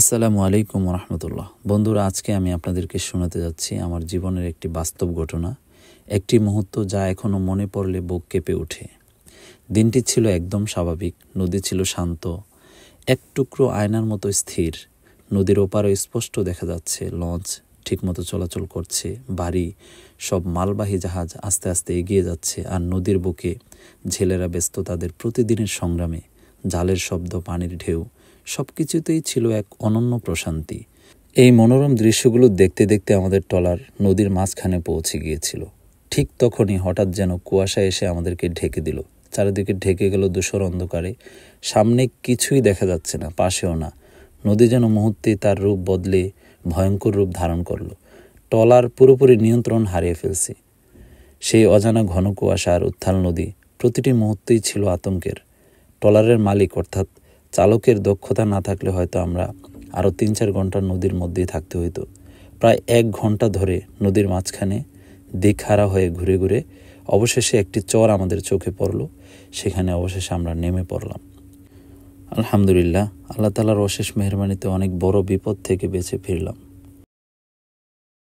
আসসালামু আলাইকুম রহমতুল্লাহ। বন্ধুরা, আজকে আমি আপনাদেরকে শোনাতে যাচ্ছি আমার জীবনের একটি বাস্তব ঘটনা, একটি মুহূর্ত যা এখনও মনে পড়লে বুক কেঁপে ওঠে। দিনটি ছিল একদম স্বাভাবিক। নদী ছিল শান্ত, এক টুকরো আয়নার মতো স্থির। নদীর ওপারে স্পষ্ট দেখা যাচ্ছে লঞ্চ ঠিকমতো চলাচল করছে, বাড়ি সব মালবাহী জাহাজ আস্তে আস্তে এগিয়ে যাচ্ছে, আর নদীর বুকে ঝেলেরা ব্যস্ত তাদের প্রতিদিনের সংগ্রামে। জালের শব্দ, পানির ঢেউ, সব কিছুতেই ছিল এক অনন্য প্রশান্তি। এই মনোরম দৃশ্যগুলো দেখতে দেখতে আমাদের ট্রলার নদীর মাঝখানে পৌঁছে গিয়েছিল। ঠিক তখনই হঠাৎ যেন কুয়াশা এসে আমাদেরকে ঢেকে দিল। চারিদিকে ঢেকে গেল ধূসর অন্ধকারে। সামনে কিছুই দেখা যাচ্ছে না, পাশেও না। নদী যেন মুহূর্তেই তার রূপ বদলে ভয়ঙ্কর রূপ ধারণ করলো। ট্রলার পুরোপুরি নিয়ন্ত্রণ হারিয়ে ফেলছে। সেই অজানা ঘন কুয়াশা আর উত্তাল নদী, প্রতিটি মুহূর্তেই ছিল আতঙ্কের। ট্রলারের মালিক অর্থাৎ চালকের দক্ষতা না থাকলে হয়তো আমরা আরও ৩-৪ ঘন্টা নদীর মধ্যেই থাকতে হইতো। প্রায় ১ ঘন্টা ধরে নদীর মাঝখানে দিকহারা হয়ে ঘুরে ঘুরে অবশেষে একটি চর আমাদের চোখে পড়ল। সেখানে অবশেষে আমরা নেমে পড়লাম। আলহামদুলিল্লাহ, আল্লাহ তাআলার অশেষ মেহেরবানিতে অনেক বড় বিপদ থেকে বেঁচে ফিরলাম।